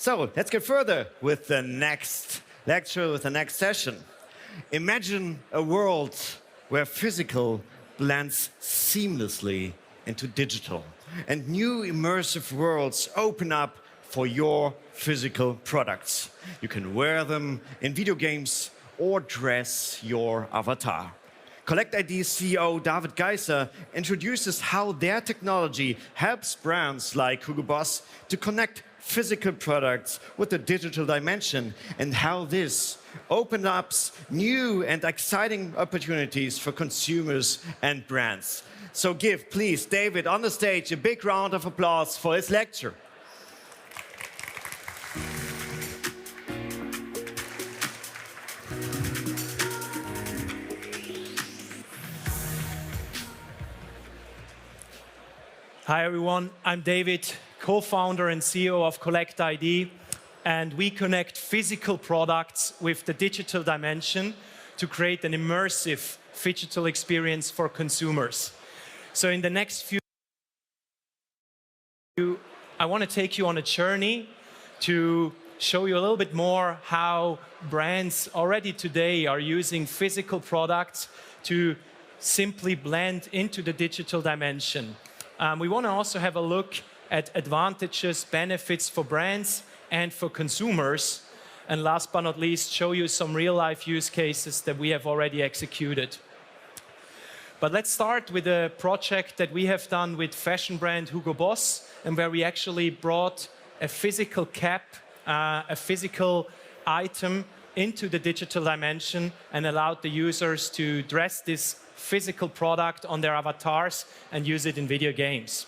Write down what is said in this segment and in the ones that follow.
So let's get further with the next lecture, with the next session. Imagine a world where physical blends seamlessly into digital, and new immersive worlds open up for your physical products. You can wear them in video games or dress your avatar. Collect ID CEO David Geiser introduces how their technology helps brands like Hugo Boss to connect physical products with the digital dimension, and how this opens up new and exciting opportunities for consumers and brands. So give, please, David on the stage a big round of applause for his lecture. Hi everyone, I'm David, co-founder and CEO of Collect ID, and we connect physical products with the digital dimension to create an immersive phygital experience for consumers. So in the next few, I want to take you on a journey to show you a little bit more how brands already today are using physical products to simply blend into the digital dimension. We want to also have a look at advantages, benefits for brands and for consumers. And last but not least, show you some real-life use cases that we have already executed. But let's start with a project that we have done with fashion brand Hugo Boss, and where we actually brought a physical cap, a physical item into the digital dimension and allowed the users to dress this physical product on their avatars and use it in video games.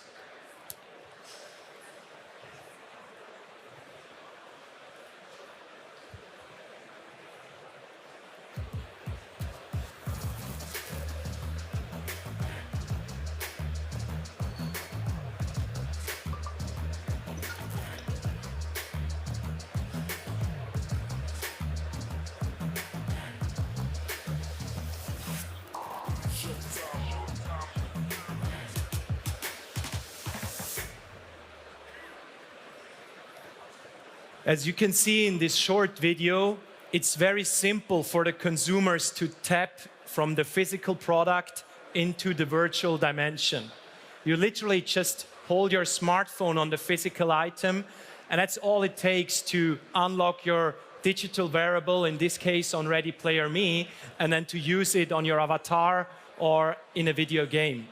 As you can see in this short video, it's very simple for the consumers to tap from the physical product into the virtual dimension. You literally just hold your smartphone on the physical item, and that's all it takes to unlock your digital wearable, in this case on Ready Player Me, and then to use it on your avatar or in a video game.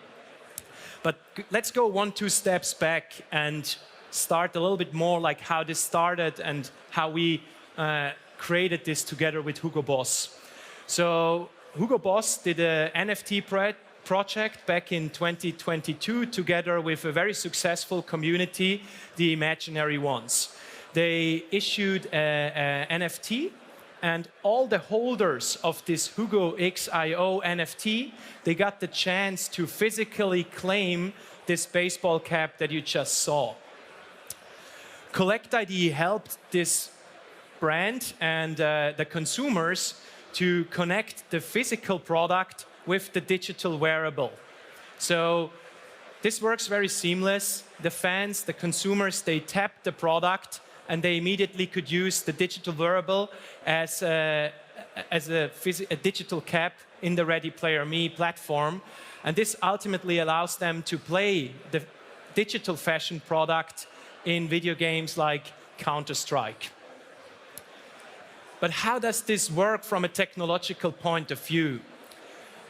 But let's go 1-2 steps back and start a little bit more like how this started and how we created this together with Hugo Boss. So Hugo Boss did an NFT project back in 2022 together with a very successful community, the Imaginary Ones. They issued an NFT, and all the holders of this Hugo XIO NFT, they got the chance to physically claim this baseball cap that you just saw. Collect ID helped this brand and the consumers to connect the physical product with the digital wearable. So this works very seamless. The fans, the consumers, they tap the product and they immediately could use the digital wearable as a digital cap in the Ready Player Me platform. And this ultimately allows them to play the digital fashion product in video games like Counter-Strike. But how does this work from a technological point of view?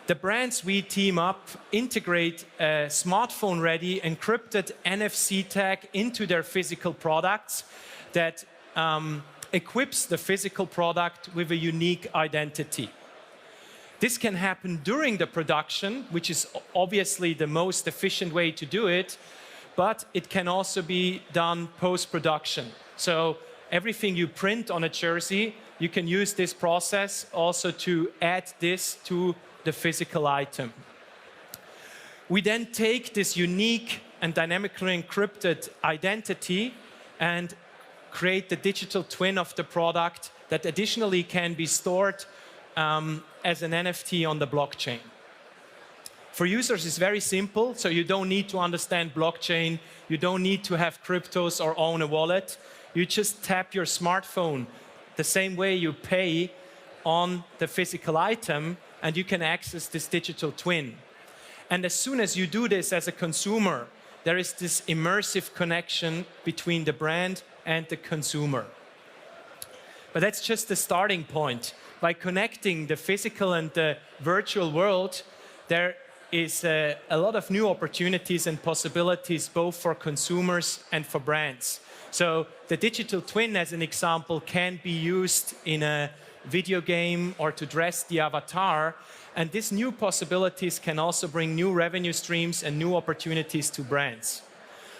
The brands we team up integrate a smartphone-ready encrypted NFC tag into their physical products that equips the physical product with a unique identity. This can happen during the production, which is obviously the most efficient way to do it, but it can also be done post-production. So everything you print on a jersey, you can use this process also to add this to the physical item. We then take this unique and dynamically encrypted identity and create the digital twin of the product that additionally can be stored as an NFT on the blockchain. For users, it's very simple, so you don't need to understand blockchain, you don't need to have cryptos or own a wallet. You just tap your smartphone the same way you pay on the physical item, and you can access this digital twin. And as soon as you do this as a consumer, there is this immersive connection between the brand and the consumer. But that's just the starting point. By connecting the physical and the virtual world, there is a lot of new opportunities and possibilities both for consumers and for brands. So the digital twin, as an example, can be used in a video game or to dress the avatar. And these new possibilities can also bring new revenue streams and new opportunities to brands.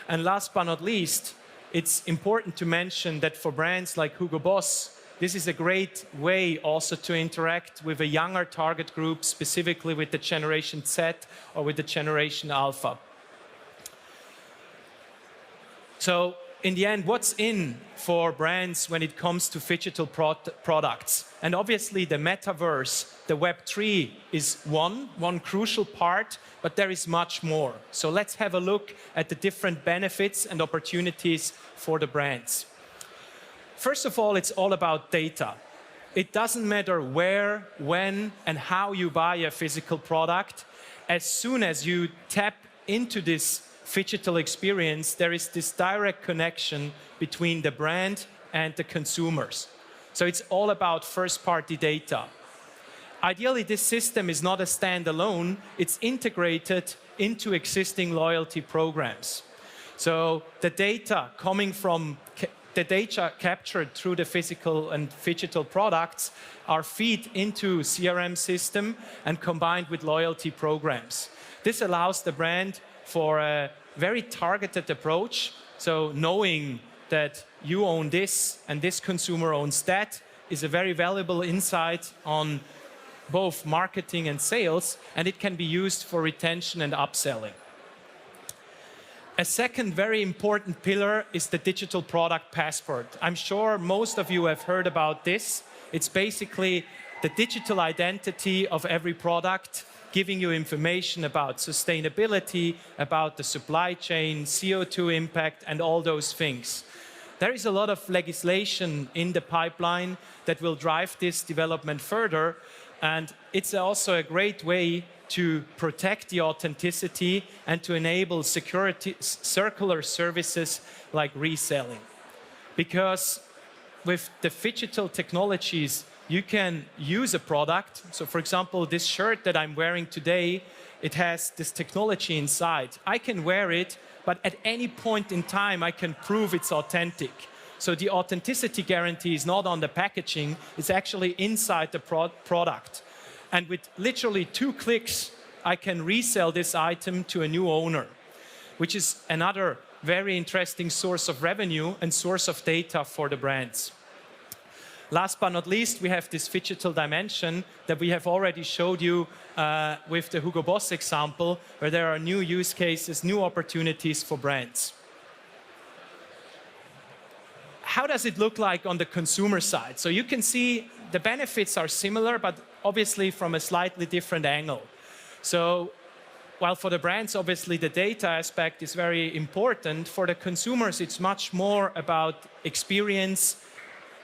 And last but not least, it's important to mention that for brands like Hugo Boss, this is a great way also to interact with a younger target group, specifically with the Generation Z or with the Generation Alpha. So in the end, what's in for brands when it comes to phygital products? And obviously the metaverse, the Web3 is one crucial part, but there is much more. So let's have a look at the different benefits and opportunities for the brands. First of all, it's all about data. It doesn't matter where, when, and how you buy a physical product. As soon as you tap into this phygital experience, there is this direct connection between the brand and the consumers. So it's all about first-party data. Ideally, this system is not a standalone, it's integrated into existing loyalty programs. So the data coming from the data captured through the physical and phygital products are fed into CRM system and combined with loyalty programs. This allows the brand for a very targeted approach. So knowing that you own this and this consumer owns that is a very valuable insight on both marketing and sales, and it can be used for retention and upselling. A second very important pillar is the digital product passport. I'm sure most of you have heard about this. It's basically the digital identity of every product, giving you information about sustainability, about the supply chain, CO2 impact, and all those things. There is a lot of legislation in the pipeline that will drive this development further, and it's also a great way to protect the authenticity and to enable circular services like reselling. Because with the phygital technologies, you can use a product. So for example, this shirt that I'm wearing today, it has this technology inside. I can wear it, but at any point in time, I can prove it's authentic. So the authenticity guarantee is not on the packaging, it's actually inside the product. And with literally 2 clicks, I can resell this item to a new owner, which is another very interesting source of revenue and source of data for the brands. Last but not least, we have this phygital dimension that we have already showed you with the Hugo Boss example, where there are new use cases, new opportunities for brands. How does it look like on the consumer side? So you can see the benefits are similar, but obviously from a slightly different angle. So while for the brands, obviously the data aspect is very important, for the consumers it's much more about experience,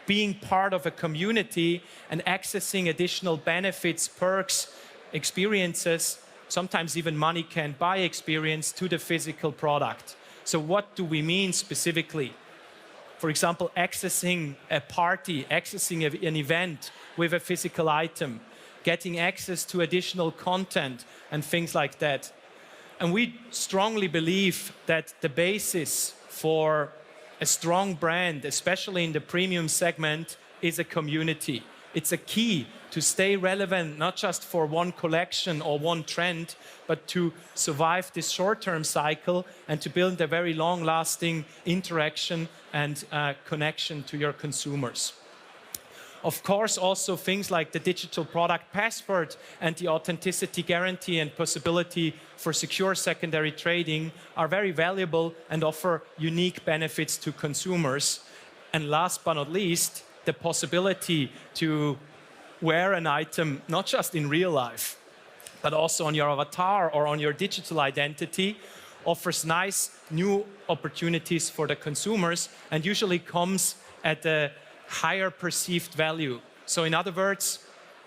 being part of a community and accessing additional benefits, perks, experiences, sometimes even money can't buy experience to the physical product. So what do we mean specifically? For example, accessing a party, accessing an event with a physical item, getting access to additional content and things like that. And we strongly believe that the basis for a strong brand, especially in the premium segment, is a community. It's a key to stay relevant, not just for one collection or one trend, but to survive this short-term cycle and to build a very long-lasting interaction and connection to your consumers. Of course, also things like the digital product passport and the authenticity guarantee and possibility for secure secondary trading are very valuable and offer unique benefits to consumers. And last but not least, the possibility to wear an item not just in real life, but also on your avatar or on your digital identity, offers nice new opportunities for the consumers and usually comes at a higher perceived value. So in other words,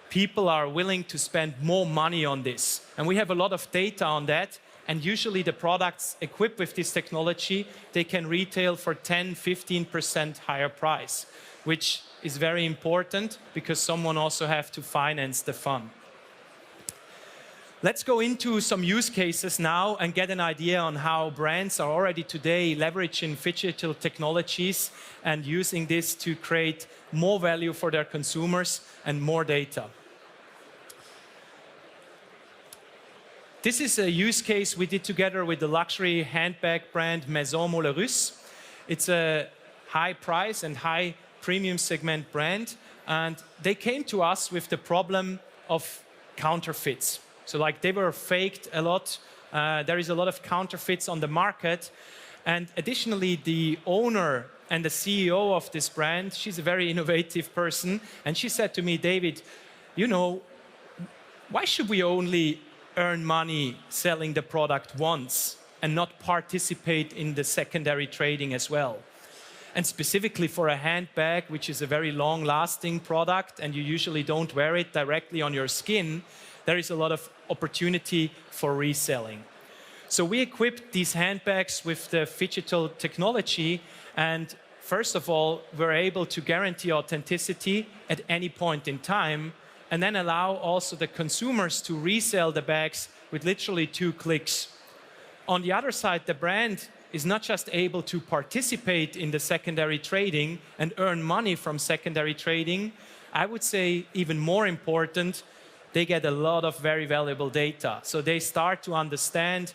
people are willing to spend more money on this. And we have a lot of data on that. And usually the products equipped with this technology, they can retail for 10–15% higher price, which is very important because someone also has to finance the fund. Let's go into some use cases now and get an idea on how brands are already today leveraging Phygital technologies and using this to create more value for their consumers and more data. This is a use case we did together with the luxury handbag brand Maison Mollerus. It's a high price and high premium segment brand, and they came to us with the problem of counterfeits. So like they were faked a lot. There is a lot of counterfeits on the market. And additionally, the owner and the CEO of this brand, she's a very innovative person. And she said to me, David, you know, why should we only earn money selling the product once and not participate in the secondary trading as well? And specifically for a handbag, which is a very long-lasting product, and you usually don't wear it directly on your skin, there is a lot of opportunity for reselling. So we equipped these handbags with the Phygital technology, and first of all, we're able to guarantee authenticity at any point in time, and then allow also the consumers to resell the bags with literally 2 clicks. On the other side, the brand is not just able to participate in the secondary trading and earn money from secondary trading. I would say even more important, they get a lot of very valuable data. So they start to understand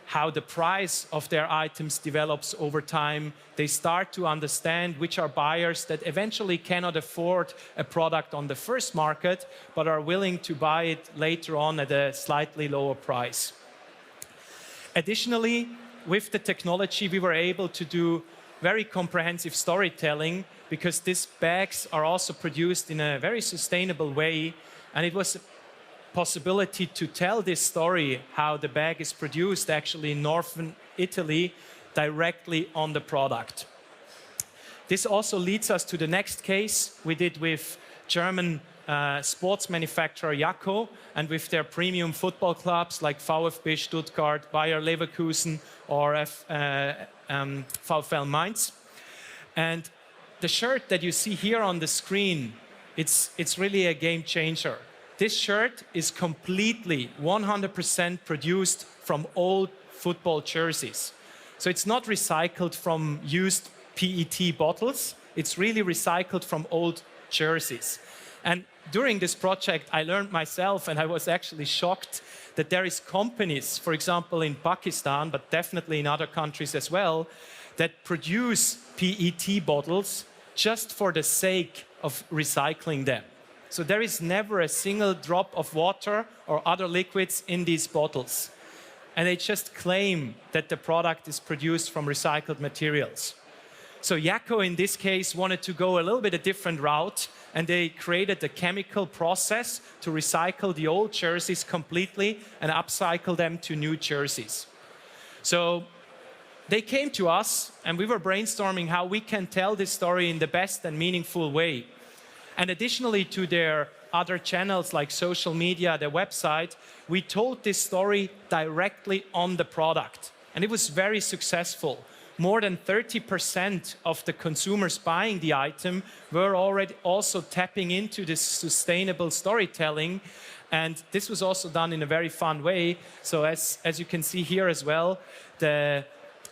how the price of their items develops over time. They start to understand which are buyers that eventually cannot afford a product on the first market, but are willing to buy it later on at a slightly lower price. Additionally, with the technology, we were able to do very comprehensive storytelling because these bags are also produced in a very sustainable way, and it was possibility to tell this story, how the bag is produced actually in northern Italy, directly on the product. This also leads us to the next case we did with German sports manufacturer Hugo and with their premium football clubs like VfB Stuttgart, Bayer Leverkusen or VfL Mainz. And the shirt that you see here on the screen, it's really a game changer. This shirt is completely 100% produced from old football jerseys. So it's not recycled from used PET bottles. It's really recycled from old jerseys. And during this project, I learned myself, and I was actually shocked, that there is companies, for example, in Pakistan, but definitely in other countries as well, that produce PET bottles just for the sake of recycling them. So there is never a single drop of water or other liquids in these bottles. And they just claim that the product is produced from recycled materials. So Hugo, in this case, wanted to go a little bit a different route, and they created a chemical process to recycle the old jerseys completely and upcycle them to new jerseys. So they came to us, and we were brainstorming how we can tell this story in the best and meaningful way. And additionally to their other channels like social media, their website, we told this story directly on the product. And it was very successful. More than 30% of the consumers buying the item were already also tapping into this sustainable storytelling. And this was also done in a very fun way. So as you can see here as well, the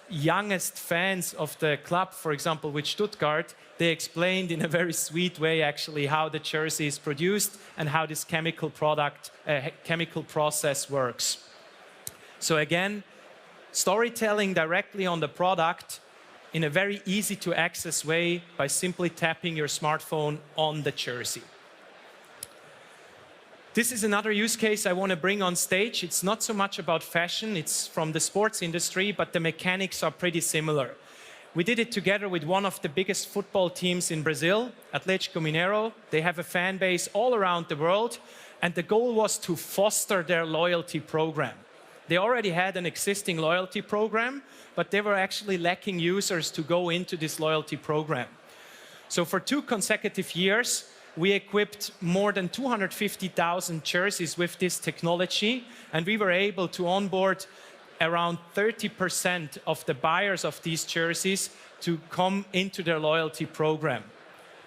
youngest fans of the club, for example, with Stuttgart, they explained in a very sweet way actually how the jersey is produced and how this chemical process works. So again, storytelling directly on the product in a very easy to access way by simply tapping your smartphone on the jersey. This is another use case I want to bring on stage. It's not so much about fashion, it's from the sports industry, but the mechanics are pretty similar. We did it together with one of the biggest football teams in Brazil, Atlético Mineiro. They have a fan base all around the world, and the goal was to foster their loyalty program. They already had an existing loyalty program, but they were actually lacking users to go into this loyalty program. So for 2 consecutive years, we equipped more than 250,000 jerseys with this technology, and we were able to onboard around 30% of the buyers of these jerseys to come into their loyalty program.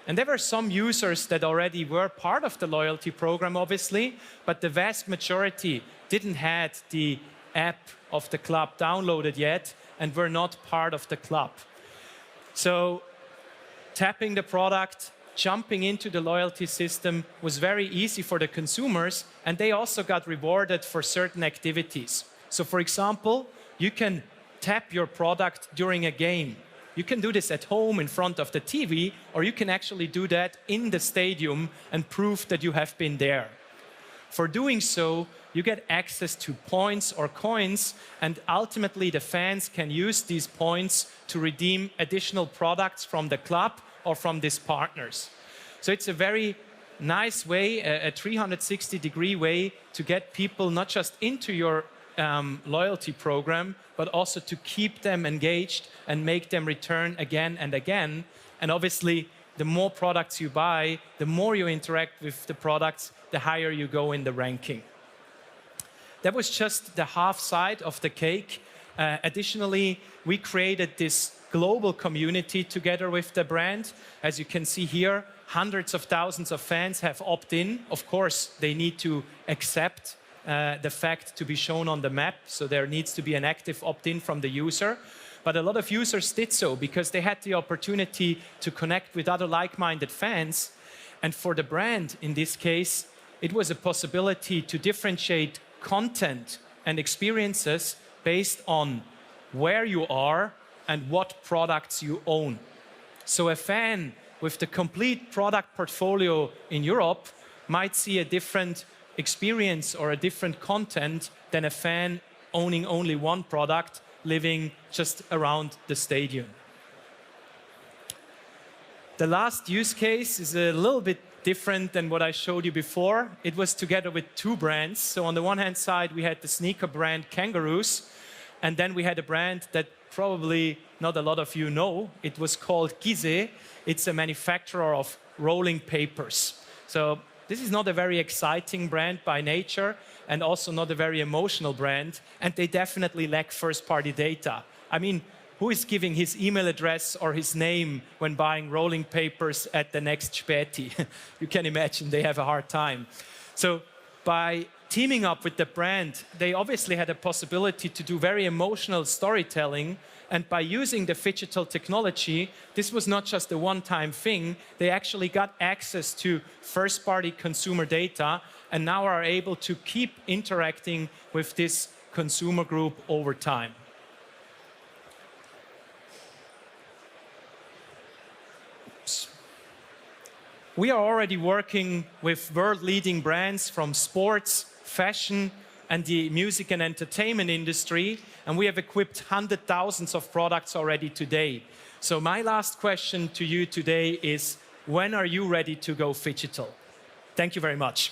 And there were some users that already were part of the loyalty program, obviously, but the vast majority didn't have the app of the club downloaded yet and were not part of the club. So tapping the product, jumping into the loyalty system was very easy for the consumers, and they also got rewarded for certain activities. So for example, you can tap your product during a game. You can do this at home in front of the TV, or you can actually do that in the stadium and prove that you have been there. For doing so, you get access to points or coins, and ultimately the fans can use these points to redeem additional products from the club or from these partners. So it's a very nice way, a 360-degree way to get people not just into your loyalty program, but also to keep them engaged and make them return again and again. And obviously, the more products you buy, the more you interact with the products, the higher you go in the ranking. That was just the half side of the cake. Additionally, we created this global community together with the brand. As you can see here, hundreds of thousands of fans have opted in. Of course, they need to accept the fact to be shown on the map, so there needs to be an active opt-in from the user. But a lot of users did so because they had the opportunity to connect with other like-minded fans. And for the brand, in this case, it was a possibility to differentiate content and experiences based on where you are and what products you own. So a fan with the complete product portfolio in Europe might see a different experience or a different content than a fan owning only one product living just around the stadium. The last use case is a little bit different than what I showed you before. It was together with 2 brands. So on the one hand side, we had the sneaker brand Kangaroos, and then we had a brand that probably not a lot of you know. It was called Gizeh. It's a manufacturer of rolling papers. So this is not a very exciting brand by nature, and also not a very emotional brand, and they definitely lack first-party data. I mean, who is giving his email address or his name when buying rolling papers at the next Späti? You can imagine they have a hard time. So by teaming up with the brand, they obviously had a possibility to do very emotional storytelling. And by using the Phygital technology, this was not just a one-time thing. They actually got access to first-party consumer data and now are able to keep interacting with this consumer group over time. We are already working with world-leading brands from sports, fashion, and the music and entertainment industry, and we have equipped hundreds of thousands of products already today. So my last question to you today is, when are you ready to go Phygital? Thank you very much.